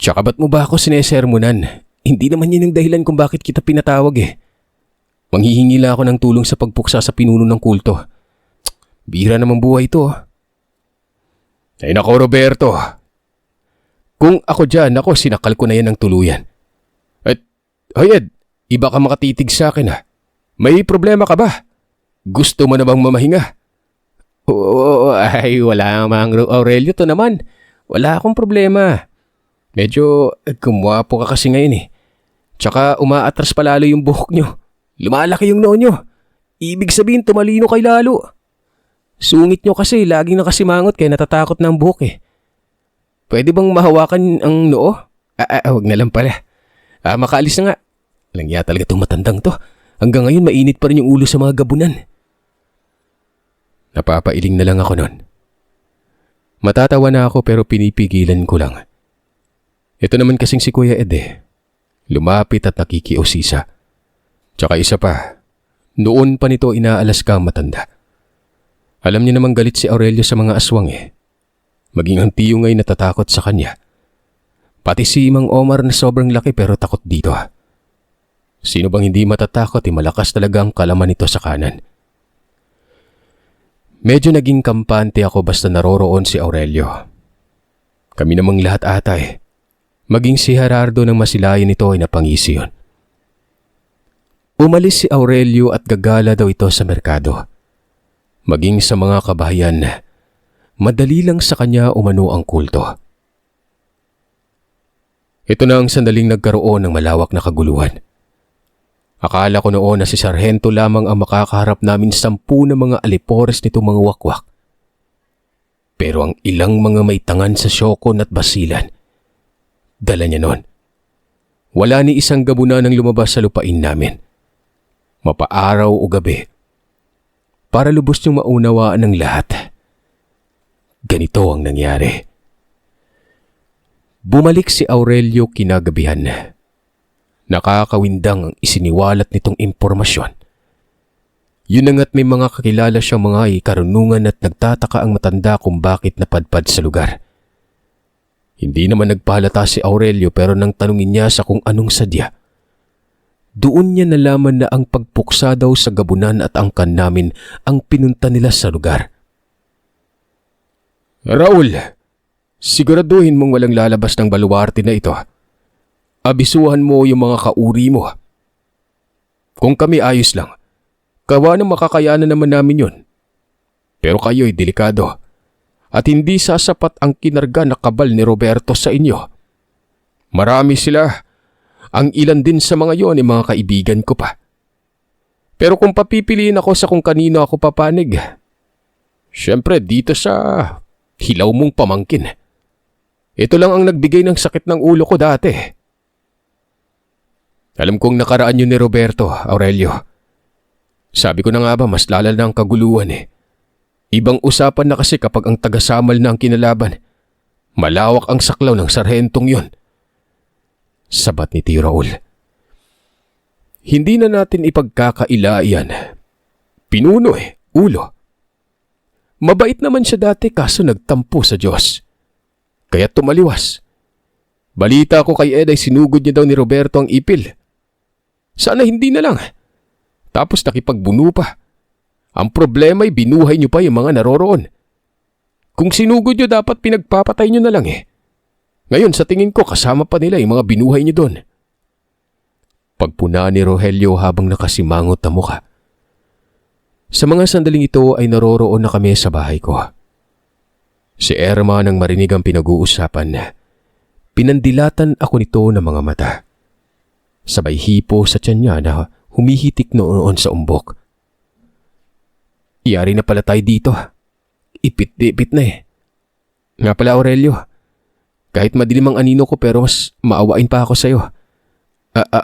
Tsaka ba't mo ba ako sinesermonan? Hindi naman yun yung dahilan kung bakit kita pinatawag eh. Manghihingi lang ako ng tulong sa pagpuksa sa pinuno ng kulto. Bihira naman buhay ito. Ay nako Roberto. Kung ako dyan, ako sinakal ko na yan ng tuluyan. At, Ed, iba ka makatitig sa akin ha. May problema ka ba? Gusto mo na bang mamahinga? Oo, ay wala mang Aurelio to naman. Wala akong problema. Medyo kumwapo ka kasi ngayon eh. Tsaka umaatras pa lalo yung buhok nyo. Lumalaki yung noo nyo. Ibig sabihin tumalino kay lalo. Sungit nyo kasi laging nakasimangot kaya natatakot na ang buhok eh. Pwede bang mahawakan ang noo? Wag na lang pala. Makaalis na nga. Langya talaga itong matandang to. Hanggang ngayon mainit pa rin yung ulo sa mga gabunan. Napapailing na lang ako nun. Matatawa na ako pero pinipigilan ko lang. Ito naman kasing si Kuya Ed eh. Lumapit at nakikiusisa. Tsaka isa pa, noon pa nito inaalas ka matanda. Alam niya namang galit si Aurelio sa mga aswang eh. Maging ang tiyo ngay natatakot sa kanya. Pati si Mang Omar na sobrang laki pero takot dito. Sino bang hindi matatakot malakas talaga ang kalaman nito sa kanan. Medyo naging kampante ako basta naroroon si Aurelio. Kami namang lahat ata eh. Maging si Gerardo nang masilayan nito ay napangisi yun. Umalis si Aurelio at gagala daw ito sa merkado. Maging sa mga kabahayan, madali lang sa kanya umano ang kulto. Ito na ang sandaling nagkaroon ng malawak na kaguluhan. Akala ko noon na si Sargento lamang ang makakaharap namin 10 na mga alipores nito mga wakwak. Pero ang ilang mga may tangan sa syokon at basilan, dala niya noon. Wala ni isang gabunan ang lumabas sa lupain namin. Mapaaraw o gabi. Para lubos niyong maunawaan ng lahat. Ganito ang nangyari. Bumalik si Aurelio kinagabihan. Nakakawindang ang isiniwalat nitong impormasyon. Yun na nga't may mga kakilala siyang mga karunungan at nagtataka ang matanda kung bakit napadpad sa lugar. Hindi naman nagpahalata si Aurelio pero nang tanungin niya sa kung anong sadya, doon niya nalaman na ang pagpuksa daw sa gabunan at angkan namin ang pinunta nila sa lugar. Raul, siguraduhin mong walang lalabas ng baluarte na ito. Abisuhan mo yung mga kauri mo. Kung kami ayos lang, gawa ng makakayanan naman namin yun. Pero kayo'y delikado. At hindi sasapat ang kinarga na kabal ni Roberto sa inyo. Marami sila. Ang ilan din sa mga yon ay mga kaibigan ko pa. Pero kung papipiliin ako sa kung kanino ako papanig, syempre dito sa hilaw mong pamangkin. Ito lang ang nagbigay ng sakit ng ulo ko dati. Alam kong nakaraan yun ni Roberto, Aurelio. Sabi ko na nga ba mas lala na ang kaguluhan eh. Ibang usapan na kasi kapag ang tagasamal na ang kinalaban. Malawak ang saklaw ng sarhentong yon. Sabat ni Tio Raul. Hindi na natin ipagkakaila yan. Pinuno eh, ulo. Mabait naman siya dati kaso nagtampo sa Diyos. Kaya tumaliwas. Balita ko kay Ed ay sinugod niya daw ni Roberto ang ipil. Sana hindi na lang. Tapos nakipagbuno pa. Ang problema ay binuhay niyo pa yung mga naroroon. Kung sinugod niyo dapat pinagpapatay niyo na lang eh. Ngayon sa tingin ko kasama pa nila yung mga binuhay niyo doon. Pagpuna ni Rogelio habang nakasimangot na mukha. Sa mga sandaling ito ay naroroon na kami sa bahay ko. Si Erma nang marinig ang pinag-uusapan. Pinandilatan ako nito ng mga mata. Sabay hipo sa tiyan niya na humihitik noon sa umbok. Iyari na pala tayo dito. Ipit-ipit na eh. Nga pala Aurelio, kahit madilim ang anino ko pero mas maawain pa ako sa'yo.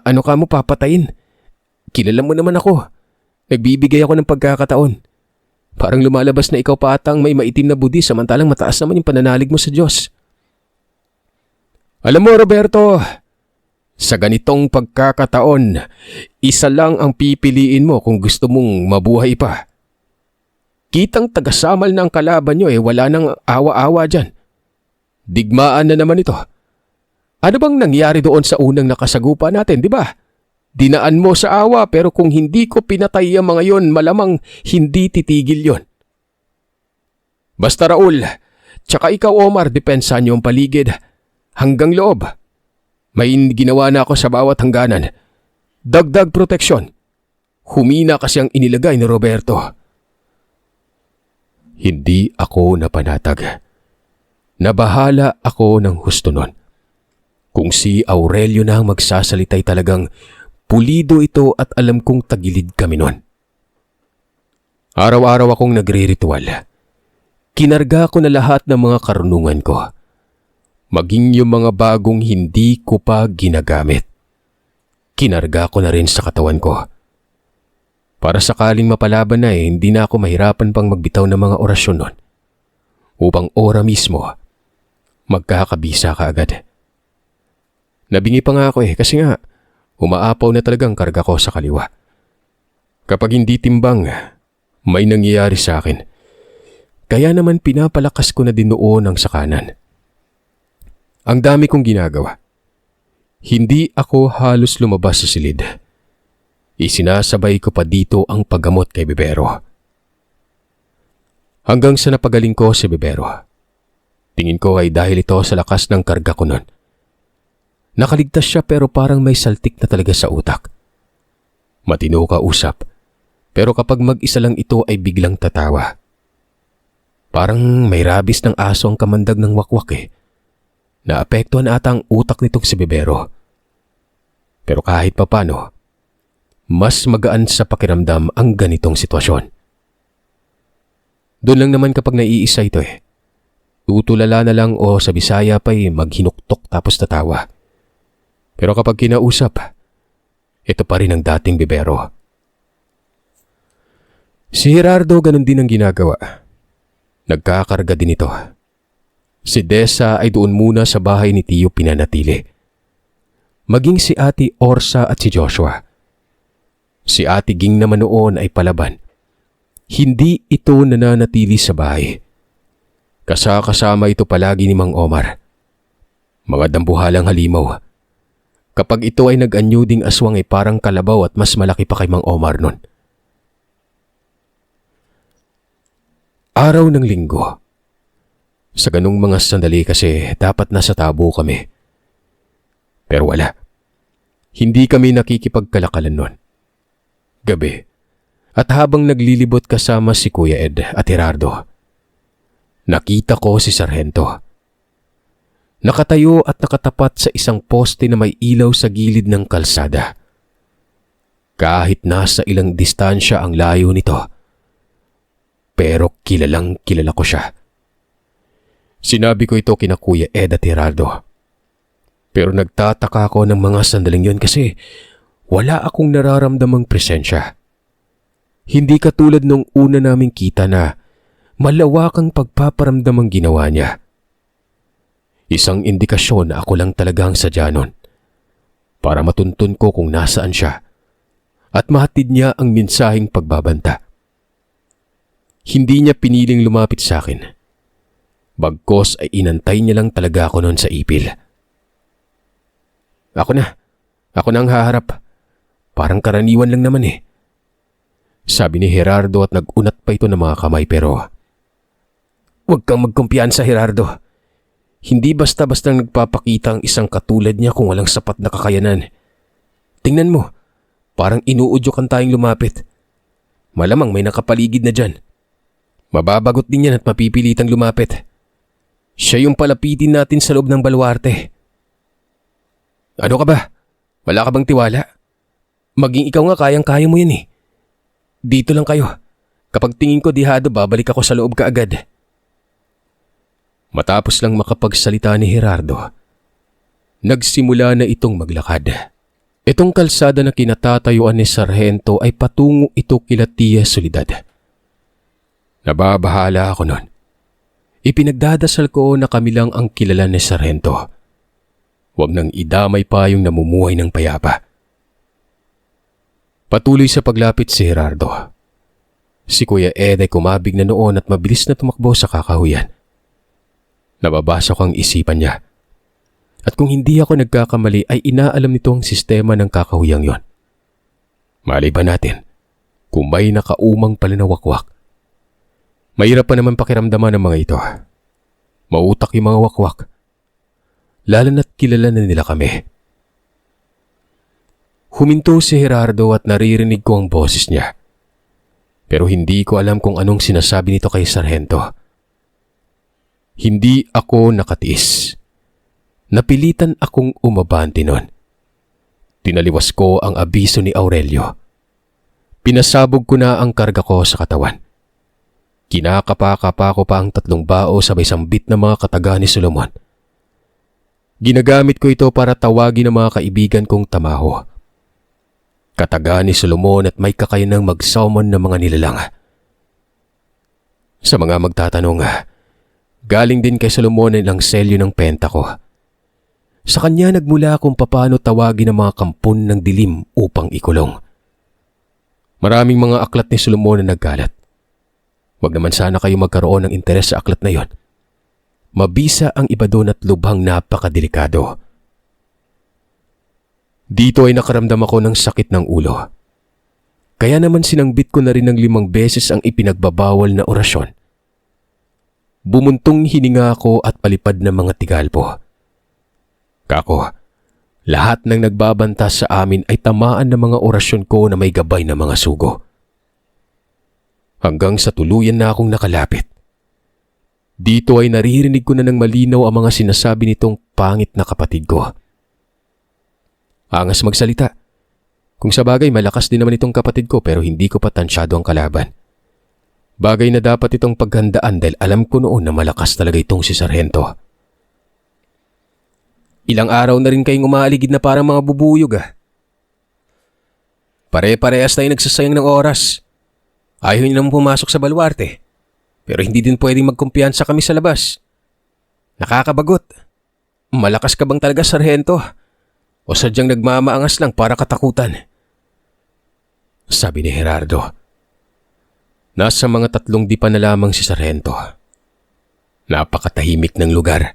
Ano ka mo papatayin? Kilala mo naman ako. Nagbibigay ako ng pagkakataon. Parang lumalabas na ikaw pa atang may maitim na budi samantalang mataas naman yung pananalig mo sa Diyos. Alam mo Roberto, sa ganitong pagkakataon, isa lang ang pipiliin mo kung gusto mong mabuhay pa. Kitang tagasamal na ang kalaban nyo wala nang awa-awa dyan. Digmaan na naman ito. Ano bang nangyari doon sa unang nakasagupa natin, di ba? Dinaan mo sa awa pero kung hindi ko pinatay ang mga yon, malamang hindi titigil yon. Basta Raul, tsaka ikaw Omar, depensa niyo ang paligid. Hanggang loob. May ginawa na ako sa bawat hangganan. Dagdag proteksyon. Humina kasi ang inilagay ni Roberto. Hindi ako napanatag. Nabahala ako ng husto nun. Kung si Aurelio na ang magsasalitay, talagang pulido ito at alam kong tagilid kami nun. Araw-araw akong nagre-ritual. Kinarga ko na lahat ng mga karunungan ko. Maging yung mga bagong hindi ko pa ginagamit. Kinarga ko na rin sa katawan ko. Para sakaling mapalaban na hindi na ako mahirapan pang magbitaw ng mga orasyon nun. Upang ora mismo, magkakabisa ka agad. Nabingi pa nga ako kasi nga, umaapaw na talagang karga ko sa kaliwa. Kapag hindi timbang, may nangyayari sa akin. Kaya naman pinapalakas ko na din noon ang sa kanan. Ang dami kong ginagawa. Hindi ako halos lumabas sa silid. Isinasabay ko pa dito ang paggamot kay Bebero. Hanggang sa napagaling ko si Bebero. Tingin ko ay dahil ito sa lakas ng karga ko nun. Nakaligtas siya pero parang may saltik na talaga sa utak. Matino ka usap, pero kapag mag-isa lang ito ay biglang tatawa. Parang may rabis ng aso ang kamandag ng wakwak Naapektuhan ata ang utak nitong si Bebero. Pero kahit papano, mas magaan sa pakiramdam ang ganitong sitwasyon. Doon lang naman kapag naiisa ito Tutulala na lang o sa Bisaya pa'y maghinuktok tapos tatawa. Pero kapag kinausap, ito pa rin ang dating Bebero. Si Gerardo ganun din ang ginagawa. Nagkakarga din ito. Si Dessa ay doon muna sa bahay ni Tio pinanatili. Maging si Ate Orsa at si Joshua. Si Ate Ging naman noon ay palaban. Hindi ito nananatili sa bahay. Kasama ito palagi ni Mang Omar. Mga dambuhalang halimaw. Kapag ito ay nag-anyo ding aswang ay parang kalabaw at mas malaki pa kay Mang Omar nun. Araw ng linggo. Sa ganung mga sandali kasi dapat nasa tabo kami. Pero wala. Hindi kami nakikipagkalakalan nun. Gabi. At habang naglilibot kasama si Kuya Ed at Gerardo, nakita ko si Sargento. Nakatayo at nakatapat sa isang poste na may ilaw sa gilid ng kalsada. Kahit nasa ilang distansya ang layo nito, pero kilalang kilala ko siya. Sinabi ko ito kina Kuya Ed at Gerardo. Pero nagtataka ako ng mga sandaling yon kasi wala akong nararamdamang presensya. Hindi katulad nung una naming kita na malawakang pagpaparamdam ang ginawa niya. Isang indikasyon na ako lang talagang sadya nun para matuntun ko kung nasaan siya at mahatid niya ang mensaheng pagbabanta. Hindi niya piniling lumapit sa akin. Bagkos ay inantay niya lang talaga ako noon sa ipil. Ako na ang haharap. Parang karaniwan lang naman Sabi ni Gerardo at nag-unat pa ito ng mga kamay pero huwag kang magkumpiyansa, Gerardo. Hindi basta-basta nagpapakita ang isang katulad niya kung walang sapat na kakayanan. Tingnan mo, parang inuudyokan tayong lumapit. Malamang may nakapaligid na dyan. Mababagot din yan at mapipilitang lumapit. Siya yung palapitin natin sa loob ng baluarte. Ano ka ba? Wala ka bang tiwala? Maging ikaw nga kayang-kaya mo yan Dito lang kayo. Kapag tingin ko dihado, babalik ako sa loob kaagad. Matapos lang makapagsalita ni Gerardo, nagsimula na itong maglakad. Itong kalsada na kinatatayuan ni Sargento ay patungo ito kila Tia Soledad. Nababahala ako nun. Ipinagdadasal ko na kami lang ang kilala ni Sargento. Huwag nang idamay pa yung namumuhay ng payapa. Patuloy sa paglapit si Gerardo. Si Kuya Ed ay kumabig na noon at mabilis na tumakbo sa kakahuyan. Nababasa ko ang isipan niya. At kung hindi ako nagkakamali ay inaalam nito ang sistema ng kakahuyang yon. Malay ba natin kung may nakaumang pala na wakwak? Mahirap pa naman pakiramdaman ng mga ito. Mautak yung mga wakwak. Lalo na't kilala na nila kami. Huminto si Gerardo at naririnig ko ang boses niya. Pero hindi ko alam kung anong sinasabi nito kay Sargento. Hindi ako nakatiis. Napilitan akong umabante nun. Tinaliwas ko ang abiso ni Aurelio. Pinasabog ko na ang karga ko sa katawan. Kinakapa-kapa ko pa ang 3 bao sabay sambit ng mga kataga ni Solomon. Ginagamit ko ito para tawagin ang mga kaibigan kong tamaho. Kataga ni Solomon at may kakayanang mag-summon ng mga nilalang. Sa mga magtatanong, galing din kay Solomon ang selyo ng penta ko. Sa kanya nagmula kung paano tawagin ang mga kampon ng dilim upang ikulong. Maraming mga aklat ni Solomon na nagkalat. Huwag naman sana kayo magkaroon ng interes sa aklat na yon. Mabisa ang iba doon at lubhang napakadelikado. Dito ay nakaramdam ako ng sakit ng ulo. Kaya naman sinangbit ko na rin ng 5 beses ang ipinagbabawal na orasyon. Bumuntong hininga ako at palipad ng mga tigalpo. Kako, lahat ng nagbabanta sa amin ay tamaan ng mga orasyon ko na may gabay na mga sugo. Hanggang sa tuluyan na akong nakalapit. Dito ay naririnig ko na ng malinaw ang mga sinasabi nitong pangit na kapatid ko. Angas magsalita. Kung sa bagay malakas din naman itong kapatid ko pero hindi ko pa tansyado ang kalaban. Bagay na dapat itong paghandaan dahil alam ko noon na malakas talaga itong si Sargento. Ilang araw na rin kayong umaaligid na parang mga bubuyog Pare-parehas tayo nagsasayang ng oras. Ayaw niyo naman pumasok sa baluarte. Pero hindi din pwedeng magkumpiyansa kami sa labas. Nakakabagot. Malakas ka bang talaga, Sargento? O sadyang nagmamaangas lang para katakutan? Sabi ni Gerardo. Nasa mga 3 dipa na lamang si Sargento. Napakatahimik ng lugar.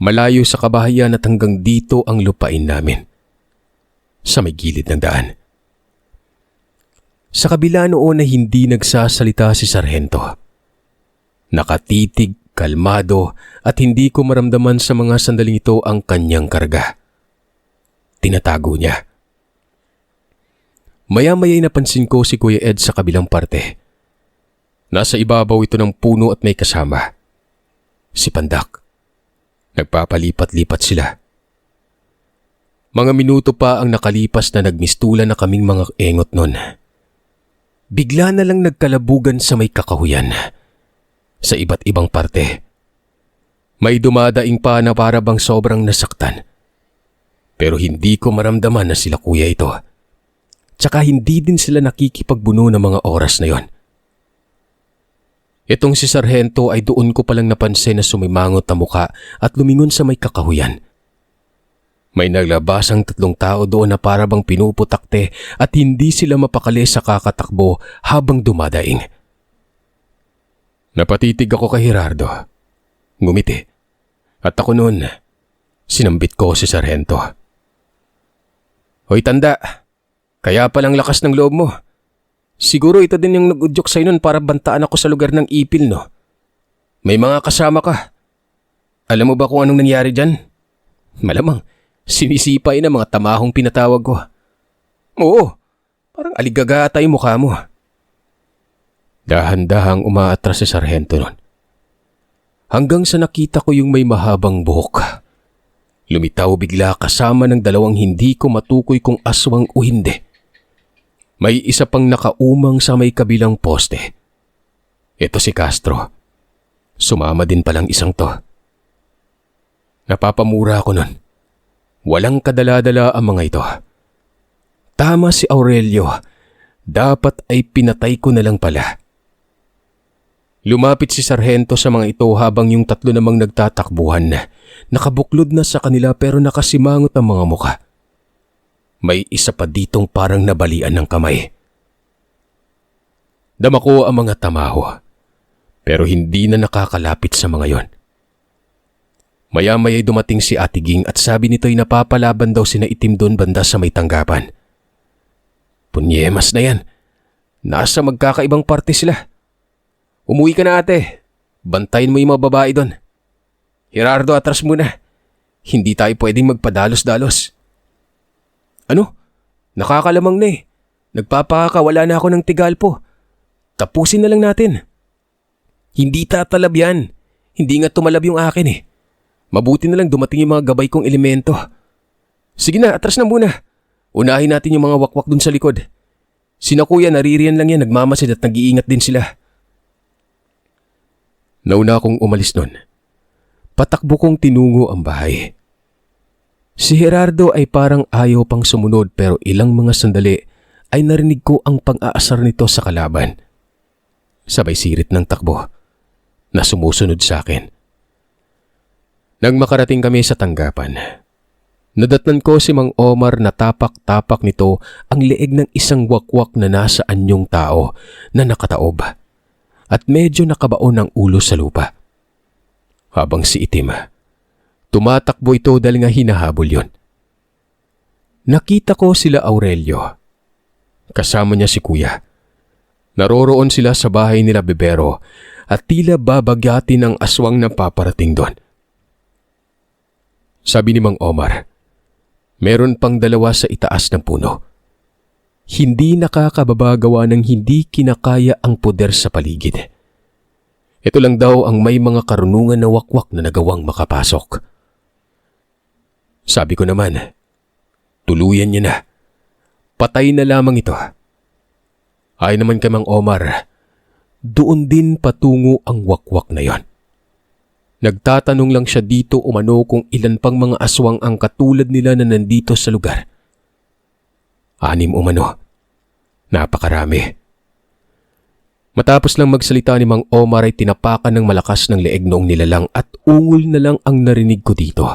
Malayo sa kabahayan at hanggang dito ang lupain namin. Sa may gilid ng daan. Sa kabila noon na hindi nagsasalita si Sargento. Nakatitig, kalmado at hindi ko maramdaman sa mga sandaling ito ang kanyang karga. Tinatago niya. Maya-maya'y napansin ko si Kuya Ed sa kabilang parte. Nasa ibabaw ito ng puno at may kasama. Si Pandak. Nagpapalipat-lipat sila. Mga minuto pa ang nakalipas na nagmistulan na kaming mga engot nun. Bigla na lang nagkalabugan sa may kakahuyan. Sa iba't ibang parte. May dumadaing pa na para bang sobrang nasaktan. Pero hindi ko maramdaman na sila kuya ito. Tsaka hindi din sila nakikipagbuno ng mga oras na yon. Itong si Sargento ay doon ko palang napansin na sumimangot na muka at lumingon sa may kakahuyan. May naglabasang 3 tao doon na para bang pinuputakte at hindi sila mapakali sa kakatakbo habang dumadaing. Napatitig ako kay Gerardo. Ngumiti. At ako noon, sinambit ko si Sargento. Hoy tanda, kaya palang lakas ng loob mo. Siguro ito din yung nag-udyok sa'yo nun para bantaan ako sa lugar ng ipil, no? May mga kasama ka. Alam mo ba kung anong nangyari dyan? Malamang, sinisipay na mga tamahong pinatawag ko. Oo, parang aligaga yung mukha mo. Dahan-dahang umaatras si Sargento nun. Hanggang sa nakita ko yung may mahabang buhok. Lumitaw bigla kasama ng 2 hindi ko matukoy kung aswang o hindi. May isa pang nakaumang sa may kabilang poste. Ito si Castro. Sumama din palang isang to. Napapamura ako nun. Walang kadala-dala ang mga ito. Tama si Aurelio. Dapat ay pinatay ko na lang pala. Lumapit si Sargento sa mga ito habang yung 3 namang nagtatakbuhan. Nakabuklod na sa kanila pero nakasimangot ang mga muka. May isa pa ditong parang nabalian ng kamay. Dama ko ang mga tamaho, pero hindi na nakakalapit sa mga yon. Maya-maya'y dumating si Ate Ging at sabi nito'y napapalaban daw sina Itim doon banda sa may tanggapan. Punyemas na yan. Nasa magkakaibang parte sila. Umuwi ka na ate. Bantayin mo yung mga babae doon. Gerardo, atras muna. Hindi tayo pwedeng magpadalos-dalos. Ano? Nakakalamang na eh. Nagpapakawala na ako ng Tigalpo. Tapusin na lang natin. Hindi tatalab yan. Hindi nga tumalab yung akin eh. Mabuti na lang dumating yung mga gabay kong elemento. Sige na, atras na muna. Unahin natin yung mga wakwak dun sa likod. Sina kuya naririyan lang yan, nagmamasid at nag-iingat din sila. Nauna akong umalis nun. Patakbo kong tinungo ang bahay. Si Gerardo ay parang ayaw pang sumunod pero ilang mga sandali ay narinig ko ang pang-aasar nito sa kalaban. Sabay sirit ng takbo na sumusunod sa akin. Nang makarating kami sa tanggapan, nadatnan ko si Mang Omar na tapak-tapak nito ang leeg ng isang wakwak na nasa anyong tao na nakataob at medyo nakabaon ang ulo sa lupa. Habang si Itim, tumatakbo ito dahil nga hinahabol yon. Nakita ko sila Aurelio. Kasama niya si Kuya. Naroroon sila sa bahay nila Bebero at tila babagyatin ang aswang na paparating doon. Sabi ni Mang Omar, meron pang dalawa sa itaas ng puno. Hindi nakakababa gawa ng hindi kinakaya ang poder sa paligid. Ito lang daw ang may mga karunungan na wakwak na nagawang makapasok. Sabi ko naman, tuluyan niya na. Patay na lamang ito. Ay naman kay Mang Omar, doon din patungo ang wakwak na yon. Nagtatanong lang siya dito umano kung ilan pang mga aswang ang katulad nila na nandito sa lugar. 6 umano. Napakarami. Matapos lang magsalita ni Mang Omar ay tinapakan ng malakas ng leeg noong nilalang at ungol na lang ang narinig ko dito.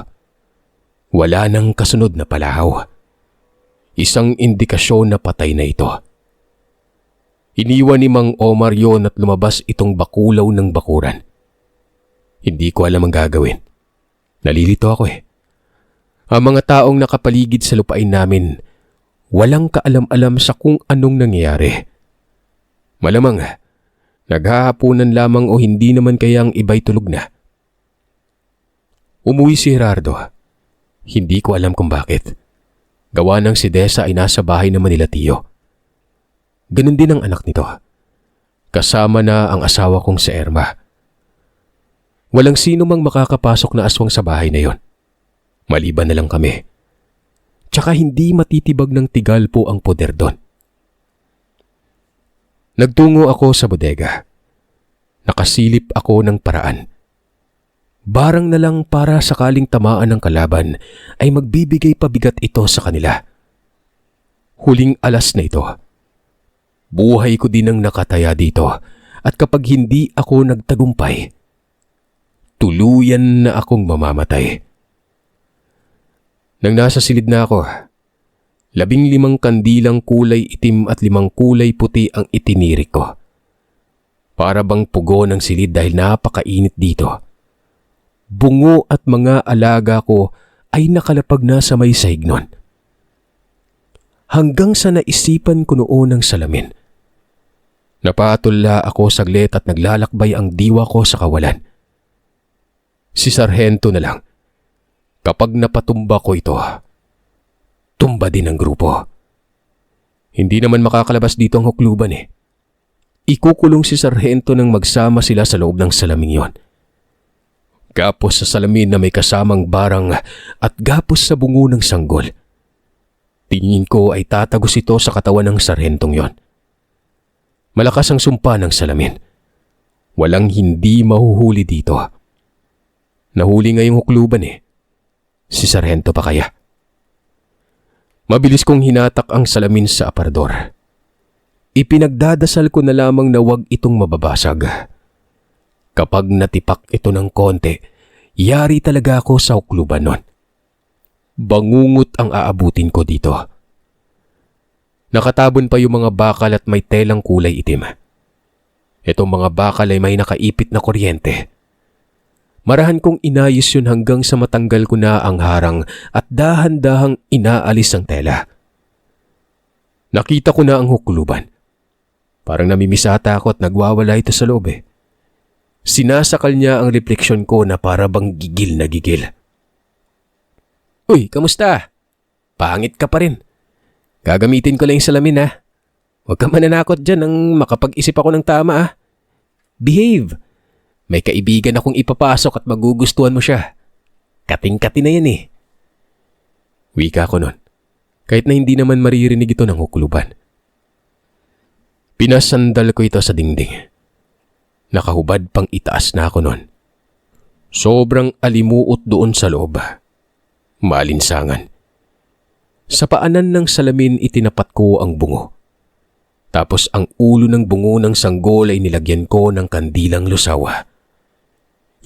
Wala nang kasunod na palahaw. Isang indikasyon na patay na ito. Iniwan ni Mang Omar yon at lumabas itong bakulaw ng bakuran. Hindi ko alam ang gagawin. Nalilito ako eh. Ang mga taong nakapaligid sa lupain namin, walang kaalam-alam sa kung anong nangyayari. Malamang, naghahapunan lamang o hindi naman kaya ang iba'y tulog na. Umuwi si Gerardo. Hindi ko alam kung bakit. Gawa ng si Desa ay nasa bahay naman nila Tiyo. Ganun din ang anak nito. Kasama na ang asawa kong si Erma. Walang sino mang makakapasok na aswang sa bahay na yon. Maliban na lang kami. Tsaka hindi matitibag ng Tigalpo ang poder doon. Nagtungo ako sa bodega. Nakasilip ako ng paraan. Barang na lang para sakaling tamaan ng kalaban ay magbibigay pabigat ito sa kanila. Huling alas na ito. Buhay ko din ang nakataya dito at kapag hindi ako nagtagumpay, tuluyan na akong mamamatay. Nang nasa silid na ako, 15 kandilang kulay itim at 5 kulay puti ang itinirik ko. Para bang pugo ng silid dahil napakainit dito. Bungo at mga alaga ko ay nakalapag na sa may sahig nun. Hanggang sa naisipan ko noon ang salamin. Napatula ako saglit at naglalakbay ang diwa ko sa kawalan. Si Sarhento na lang. Kapag napatumba ko ito, tumba din ang grupo. Hindi naman makakalabas dito ang hukluban eh. Ikukulong si Sarhento nang magsama sila sa loob ng salaming yon. Gapos sa salamin na may kasamang barang at gapos sa bungo ng sanggol. Tingin ko ay tatagos ito sa katawan ng Sarhentong yon. Malakas ang sumpa ng salamin. Walang hindi mahuhuli dito. Nahuli ngayong hukluban eh. Si Sarhento pa kaya? Mabilis kong hinatak ang salamin sa aparador. Ipinagdadasal ko na lamang na wag itong mababasag. Kapag natipak ito ng konti, yari talaga ako sa hukluban nun. Bangungot ang aabutin ko dito. Nakatabon pa yung mga bakal at may telang kulay itim. Itong mga bakal ay may nakaipit na kuryente. Marahan kong inayos yun hanggang sa matanggal ko na ang harang at dahan-dahang inaalis ang tela. Nakita ko na ang hukluban. Parang namimisata ako at nagwawala ito sa loob. Sinasakal niya ang refleksyon ko na para bang gigil na gigil. Uy, kamusta? Pangit ka pa rin. Gagamitin ko lang yung salamin ha. Huwag ka mananakot dyan nang makapag-isip ako ng tama. Behave. May kaibigan akong ipapasok at magugustuhan mo siya. Kating-kati na yan Wika ko nun, kahit na hindi naman maririnig ito ng hukluban. Pinasandal ko ito sa dingding. Nakahubad pang itaas na ako nun. Sobrang alimuot doon sa loob. Maalinsangan. Sa paanan ng salamin itinapat ko ang bungo. Tapos ang ulo ng bungo ng sanggol ay nilagyan ko ng kandilang lusaw.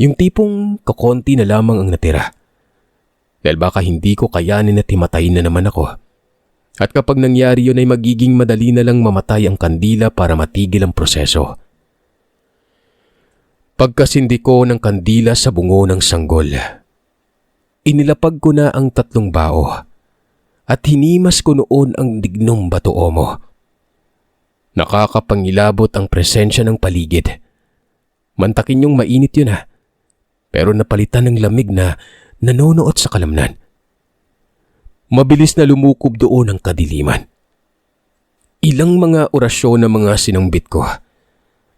Yung tipong kakonti na lamang ang natira. Dahil baka hindi ko kayanin at himatayin na naman ako. At kapag nangyari yun ay magiging madali na lang mamatay ang kandila para matigil ang proseso. Pagkasindi ko ng kandila sa bungo ng sanggol, inilapag ko na ang 3 bao at hinimas ko noon ang dignong bato-omo. Nakakapangilabot ang presensya ng paligid. Mantakin yung mainit yun pero napalitan ng lamig na nanonood sa kalamnan. Mabilis na lumukob doon ang kadiliman. Ilang mga orasyon na mga sinambit ko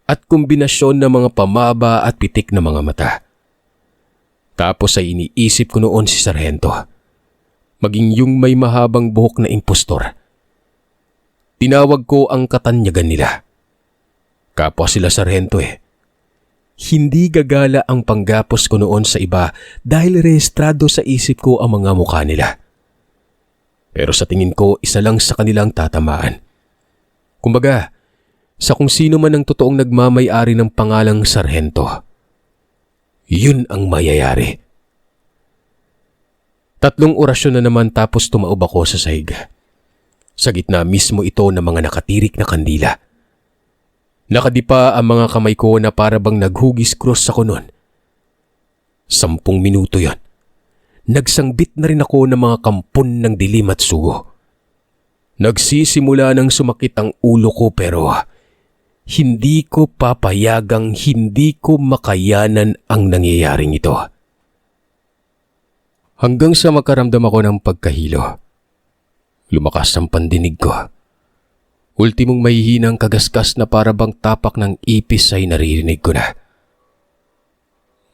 at kombinasyon ng mga pamaba at pitik na mga mata. Tapos ay iniisip ko noon si Sarhento, maging yung may mahabang buhok na impostor. Tinawag ko ang katanyagan nila. Kapwa sila Sarhento Hindi gagala ang panggapos ko noon sa iba dahil rehistrado sa isip ko ang mga mukha nila. Pero sa tingin ko, isa lang sa kanilang tatamaan. Kumbaga, sa kung sino man ang totoong nagmamay-ari ng pangalang Sarhento, yun ang mayayari. 3 orasyon na naman tapos tumaob ako sa sahig. Sa gitna mismo ito ng mga nakatirik na kandila. Nakadipa ang mga kamay ko na para bang naghugis cross ako noon. 10 minuto yon. Nagsangbit na rin ako ng mga kampon ng dilim at sugo. Nagsisimula ng sumakit ang ulo ko pero hindi ko papayagang hindi ko makayanan ang nangyayaring ito. Hanggang sa makaramdam ako ng pagkahilo. Lumakas ang pandinig ko. Ultimong mahihinang kagaskas na para bang tapak ng ipis ay naririnig ko na.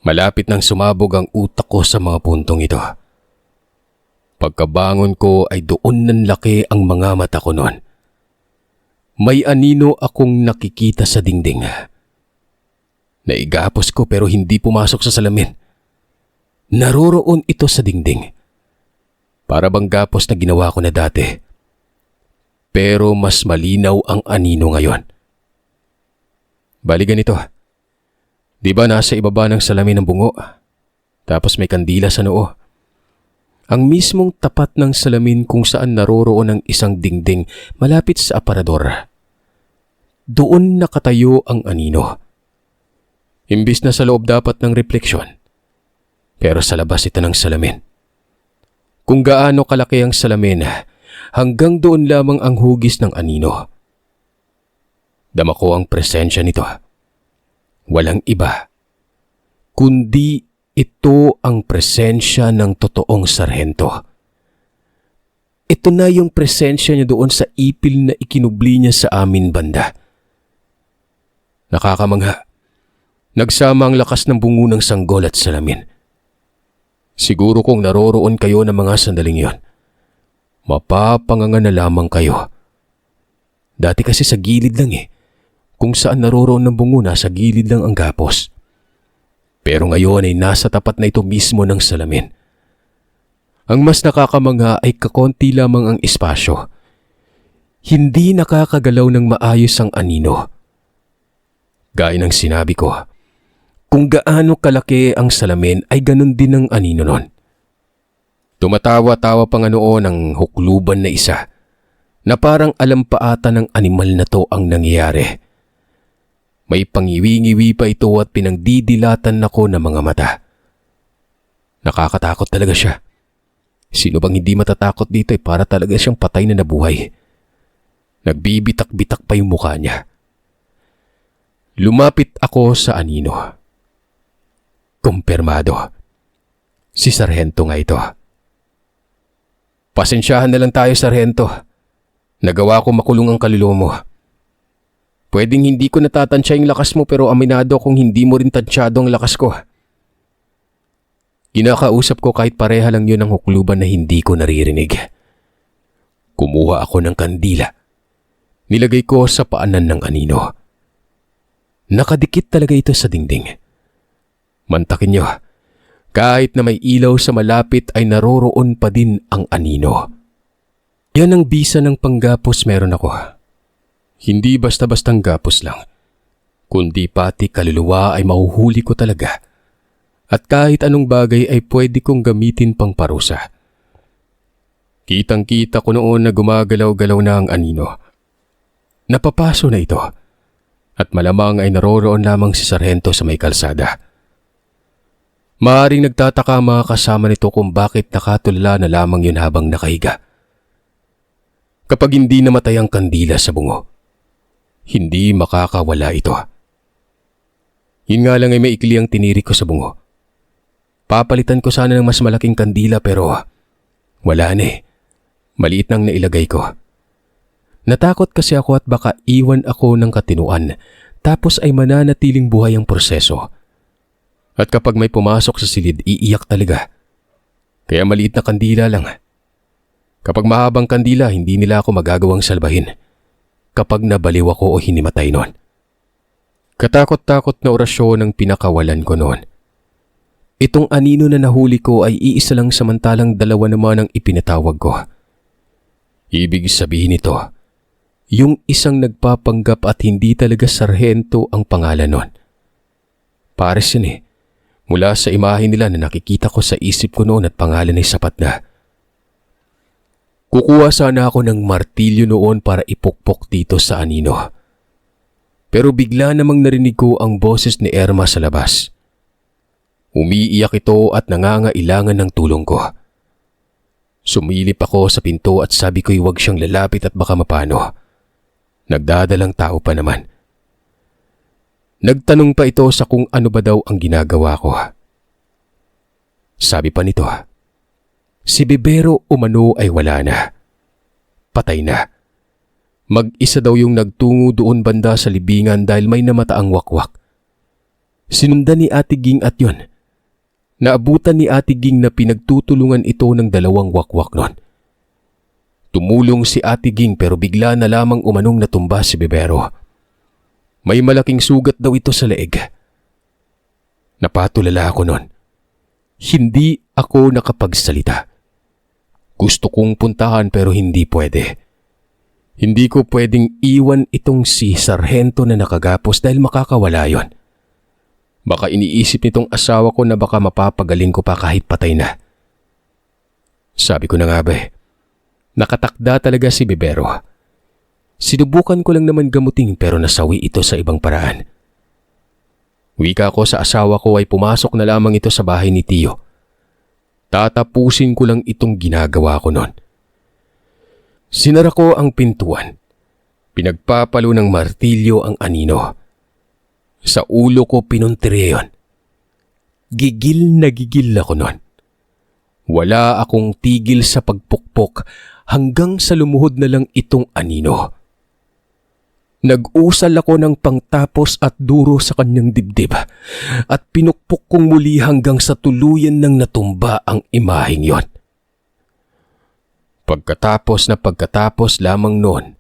Malapit nang sumabog ang utak ko sa mga puntong ito. Pagkabangon ko ay doon nanlaki ang mga mata ko noon. May anino akong nakikita sa dingding. Naigapos ko pero hindi pumasok sa salamin. Naroroon ito sa dingding. Para bang gapos na ginawa ko na dati. Pero mas malinaw ang anino ngayon. Bali ganito. Di ba nasa ibaba ng salamin ng bungo? Tapos may kandila sa noo. Ang mismong tapat ng salamin kung saan naroroon ang isang dingding malapit sa aparador. Doon nakatayo ang anino. Imbis na sa loob dapat ng refleksyon. Pero sa labas ito ng salamin. Kung gaano kalaki ang salamin, hanggang doon lamang ang hugis ng anino. Dama ko ang presensya nito. Walang iba, kundi ito ang presensya ng totoong Sarhento. Ito na yung presensya niya doon sa ipil na ikinubli niya sa amin banda. Nakakamangha. Nagsama ang lakas ng bungo ng sanggol at salamin. Siguro kung naroroon kayo ng mga sandaling yon, mapapanganga na lamang kayo. Dati kasi sa gilid lang kung saan naroroon ng bungo nasa gilid lang ang gapos. Pero ngayon ay nasa tapat na ito mismo ng salamin. Ang mas nakakamangha ay kakonti lamang ang espasyo. Hindi nakakagalaw ng maayos ang anino. Gaya ng sinabi ko, kung gaano kalaki ang salamin ay ganun din ang anino nun. Tumatawa-tawa pa nga noon ang hukluban na isa na parang alam pa ata ng animal na to ang nangyayari. May pangiwi-ngiwi pa ito at pinangdidilatan ako ng mga mata. Nakakatakot talaga siya. Sino bang hindi matatakot dito para talaga siyang patay na nabuhay. Nagbibitak-bitak pa yung mukha niya. Lumapit ako sa anino. Kumpirmado. Si Sarhento nga ito. Pasensyahan na lang tayo, Sarhento. Nagawa ko makulong ang kaluluwa mo. Pwedeng hindi ko natatansya yung lakas mo pero aminado kung hindi mo rin tansyado ang lakas ko. Kinakausap ko kahit pareha lang yun ang hukluban na hindi ko naririnig. Kumuha ako ng kandila. Nilagay ko sa paanan ng anino. Nakadikit talaga ito sa dingding. Mantakin nyo, kahit na may ilaw sa malapit ay naroroon pa din ang anino. Yan ang bisa ng panggapos meron ako. Hindi basta-bastang gapos lang, kundi pati kaluluwa ay mahuhuli ko talaga. At kahit anong bagay ay pwede kong gamitin pang parusa. Kitang-kita ko noon na gumagalaw-galaw na ang anino. Napapaso na ito. At malamang ay naroroon lamang si Sarhento sa may kalsada. Maaring nagtataka ang mga kasama nito kung bakit nakatulala na lamang yun habang nakahiga. Kapag hindi namatay ang kandila sa bungo, hindi makakawala ito. Yun nga lang ay maikli ang tiniri ko sa bungo. Papalitan ko sana ng mas malaking kandila pero wala na eh. Maliit nang nailagay ko. Natakot kasi ako at baka iwan ako ng katinuan tapos ay mananatiling buhay ang proseso. At kapag may pumasok sa silid, iiyak talaga. Kaya maliit na kandila lang. Kapag mahabang kandila, hindi nila ako magagawang salbahin. Kapag nabaliw ako o hinimatay noon. Katakot-takot na orasyon ang pinakawalan ko noon. Itong anino na nahuli ko ay iisa lang samantalang dalawa naman ang ipinatawag ko. Ibig sabihin nito, yung isang nagpapanggap at hindi talaga Sarhento ang pangalan nun. Pares yun eh. Mula sa imahe nila na nakikita ko sa isip ko noon at pangalan ay sapat na. Kukuha sana ako ng martilyo noon para ipukpok dito sa anino. Pero bigla namang narinig ko ang boses ni Erma sa labas. Umiiyak ito at nangangailangan ng tulong ko. Sumilip ako sa pinto at sabi ko'y huwag siyang lalapit at baka mapano. Nagdadalang tao pa naman. Nagtanong pa ito sa kung ano ba daw ang ginagawa ko. Sabi pa nito, si Bebero umano ay wala na. Patay na. Mag-isa daw yung nagtungo doon banda sa libingan dahil may namataang wakwak. Sinundan ni Ate Ging at yun. Naabutan ni Ate Ging na pinagtutulungan ito ng dalawang wakwak nun. Tumulong si Ate Ging pero bigla na lamang umanong natumba si Bebero. May malaking sugat daw ito sa leeg. Napatulala ako nun. Hindi ako nakapagsalita. Gusto kong puntahan pero hindi pwede. Hindi ko pwedeng iwan itong si Sarhento na nakagapos dahil makakawala yon. Baka iniisip nitong asawa ko na baka mapapagaling ko pa kahit patay na. Sabi ko na nga ba eh, nakatakda talaga si Bebero. Sinubukan ko lang naman gamutin pero nasawi ito sa ibang paraan. Wika ko sa asawa ko ay pumasok na lamang ito sa bahay ni Tio. Tatapusin ko lang itong ginagawa ko noon. Sinara ko ang pintuan. Pinagpapalo ng martilyo ang anino. Sa ulo ko pinuntiri yon. Gigil na gigil ako noon. Wala akong tigil sa pagpukpok hanggang sa lumuhod na lang itong anino. Nag-usal ako ng pangtapos at duro sa kanyang dibdib at pinukpok kong muli hanggang sa tuluyan ng natumba ang imaheng yon. Pagkatapos lamang noon,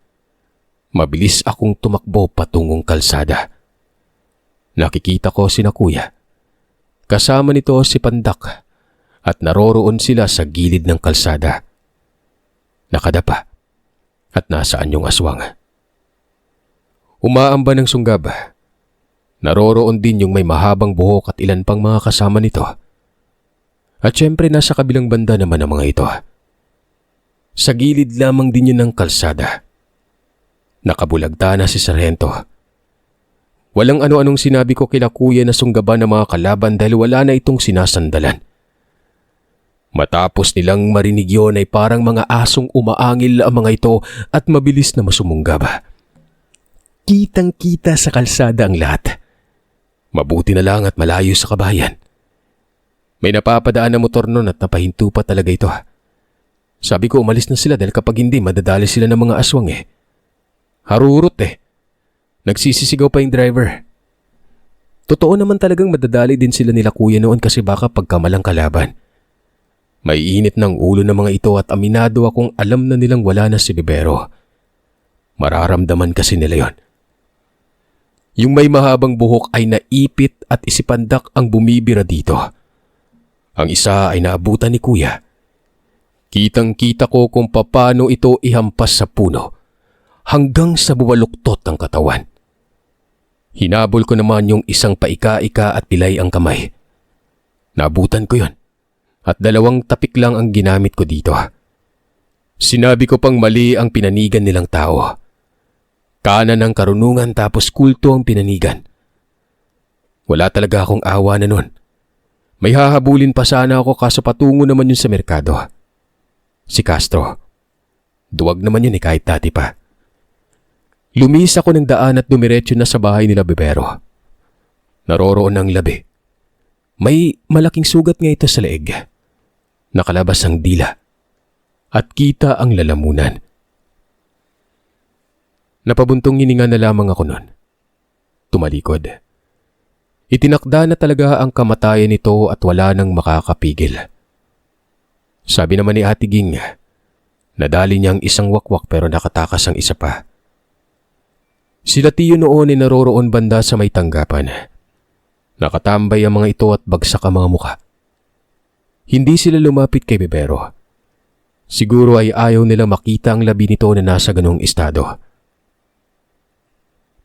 mabilis akong tumakbo patungong kalsada. Nakikita ko sina Kuya. Kasama nito si Pandak at naroroon sila sa gilid ng kalsada. Nakadapa at nasaan yung aswang. Umaamba ng sunggab. Naroroon din yung may mahabang buhok at ilan pang mga kasama nito. At syempre nasa kabilang banda naman ang mga ito. Sa gilid lamang din yun ng kalsada. Nakabulagta na si Sarhento. Walang ano-anong sinabi ko kila Kuya na sunggaban ng mga kalaban dahil wala na itong sinasandalan. Matapos nilang marinig yon ay parang mga asong umaangil ang mga ito at mabilis na masumunggab. Kitang-kita sa kalsada ang lahat. Mabuti na lang at malayo sa kabayan. May napapadaan na motor noon at napahinto pa talaga ito. Sabi ko umalis na sila dahil kapag hindi madadali sila ng mga aswang eh. Harurot eh. Nagsisisigaw pa yung driver. Totoo naman talagang madadali din sila nila kuya noon kasi baka pagkamalang kalaban. May init ng ulo ng mga ito at aminado akong alam na nilang wala na si Bibero. Mararamdaman kasi nila yon. Yung may mahabang buhok ay naipit at isipandak ang bumibira dito. Ang isa ay naabutan ni kuya. Kitang-kita ko kung paano ito ihampas sa puno hanggang sa buwaluktot ang katawan. Hinabol ko naman yung isang paika-ika at pilay ang kamay. Naabutan ko yon at 2 tapik lang ang ginamit ko dito. Sinabi ko pang mali ang pinanigan nilang tao. Kanan ang karunungan tapos kulto ang pinanigan. Wala talaga akong awa na nun. May hahabulin pa sana ako kaso patungo naman yun sa merkado. Si Castro. Duwag naman yun kahit dati pa. Lumis ako ng daan at dumiretso na sa bahay nila Bibero. Naroroon ang labi. May malaking sugat nga ito sa leeg. Nakalabas ang dila. At kita ang lalamunan. Napabuntong hininga na lamang ako nun. Tumalikod. Itinakda na talaga ang kamatayan nito at wala nang makakapigil. Sabi naman ni Ate Ging, nadali niyang isang wakwak pero nakatakas ang isa pa. Sila tiyo noon ay naroroon banda sa may tanggapan. Nakatambay ang mga ito at bagsak ang mga muka. Hindi sila lumapit kay Bibero. Siguro ay ayaw nilang makita ang labi nito na nasa ganong estado.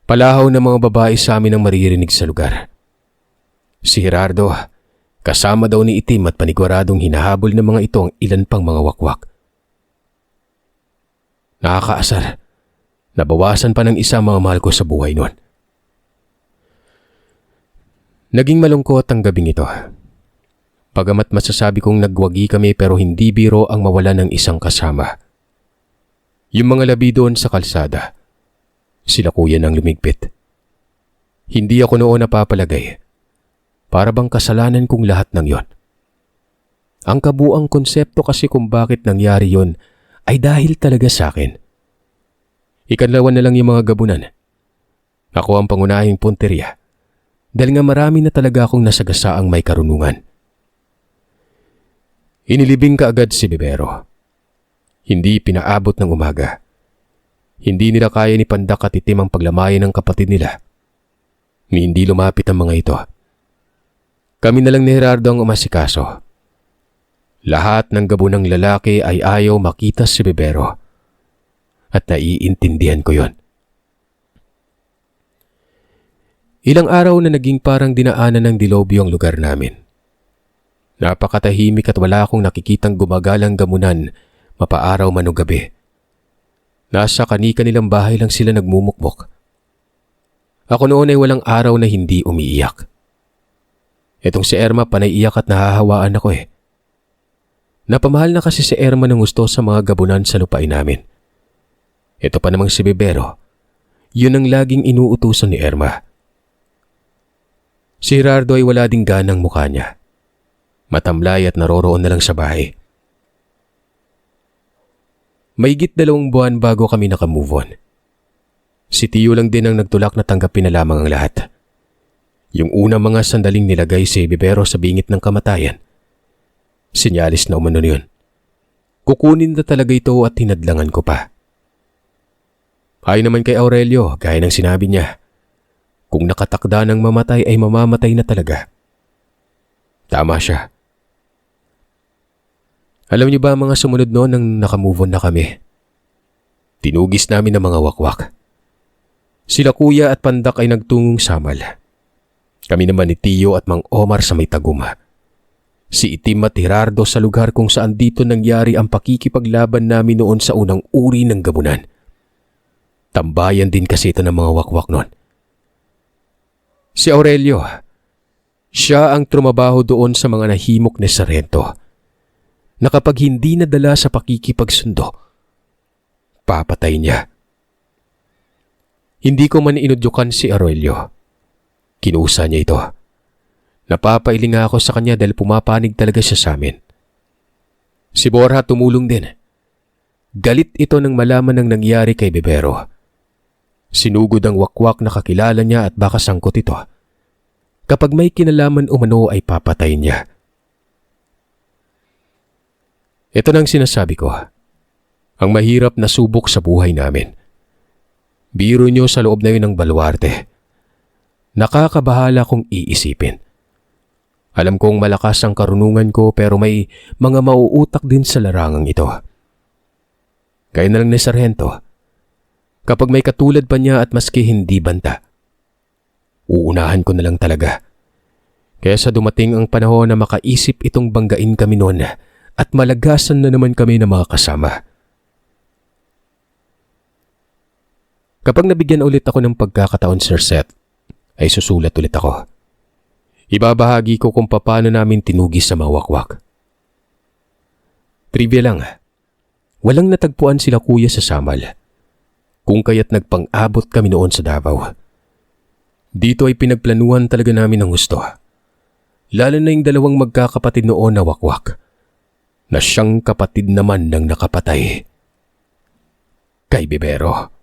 Palahaw ng mga babae sa amin ang maririnig sa lugar. Si Gerardo, kasama daw ni Itim at paniguradong hinahabol ng mga ito ang ilan pang mga wakwak. Nakakaasar. Nabawasan pa ng isa mga mahal ko sa buhay noon. Naging malungkot ang gabing ito. Pagamat masasabi kong nagwagi kami pero hindi biro ang mawala ng isang kasama. Yung mga labi doon sa kalsada, sila kuya nang lumigpit. Hindi ako noon napapalagay. Para bang kasalanan kong lahat ng yon. Ang kabuang konsepto kasi kung bakit nangyari yon ay dahil talaga sa akin. Ikanlawan na lang yung mga gabunan. Ako ang pangunahing punteriya dahil nga marami na talaga akong nasagasaang may karunungan. Inilibing kaagad si Bibero. Hindi pinaabot ng umaga. Hindi nila kaya ni Pandak at Itim ang paglamayan ng kapatid nila. Ni hindi lumapit ang mga ito. Kami na lang ni Gerardo ang umasikaso. Lahat ng gabunang lalaki ay ayaw makita si Bibero. At naiintindihan ko yon. Ilang araw na naging parang dinaanan ng dilobyo ang lugar namin. Napakatahimik at wala akong nakikitang gumagalang gamunan mapaaraw man o gabi. Nasa kani-kanilang bahay lang sila nagmumukmok. Ako noon ay walang araw na hindi umiiyak. Etong si Erma panay iyak at nahahawaan ako eh. Napamahal na kasi si Erma ng gusto sa mga gabunan sa lupain namin. Ito pa namang si Bibero, yun ang laging inuutusan ni Erma. Si Gerardo ay wala ding ganang mukha niya. Matamlay at naroroon na lang sa bahay. Mahigit 2 buwan bago kami nakamove on. Si Tio lang din ang nagtulak na tanggapin na lamang ang lahat. Yung unang mga sandaling nilagay si Bibero sa bingit ng kamatayan. Sinyalis na umano yun. Kukunin na talaga ito at hinadlangan ko pa. Ay naman kay Aurelio, gaya ng sinabi niya, kung nakatakda ng mamatay ay mamamatay na talaga. Tama siya. Alam niyo ba mga sumunod noon nang nakamove on na kami? Tinugis namin ng mga wakwak. Sila kuya at Pandak ay nagtungong Samal. Kami naman ni Tio at Mang Omar sa may Taguma. Si Itim at Gerardo sa lugar kung saan dito nangyari ang pakikipaglaban namin noon sa unang uri ng gabunan. Tambayan din kasi ito ng mga wakwak noon. Si Aurelio, siya ang trumabaho doon sa mga nahimok ni Sargento. na kapag hindi nadala sa pakikipagsundo, papatay niya. Hindi ko man inudyukan si Aurelio. Kinusa niya ito. Napapailing ako sa kanya dahil pumapanig talaga siya sa amin. Si Borja tumulong din. Galit ito nang malaman ng nangyari kay Bebero. Sinugod ang wakwak na kakilala niya at baka sangkot ito. Kapag may kinalaman umano ay papatay niya. Ito nang sinasabi ko. Ang mahirap na subok sa buhay namin. Biro niyo sa loob na yun ng baluarte. Nakakabahala kong iisipin. Alam kong malakas ang karunungan ko pero may mga mauutak din sa larangang ito. Kaya na lang ni Sargento, kapag may katulad pa niya at maski hindi banta, uunahan ko na lang talaga. Kaya sa dumating ang panahon na makaisip itong banggain kami noon at malagasan na naman kami ng mga kasama. Kapag nabigyan ulit ako ng pagkakataon, Sir Seth, ay susulat ulit ako. Ibabahagi ko kung paano namin tinugis sa mga wakwak. Trivia lang, walang natagpuan sila kuya sa Samal, kung kaya't nagpang-abot kami noon sa Davao. Dito ay pinagplanuhan talaga namin ng gusto. Lalo na yung dalawang magkakapatid noon na wakwak, na siyang kapatid naman ng nakapatay kay Bebero.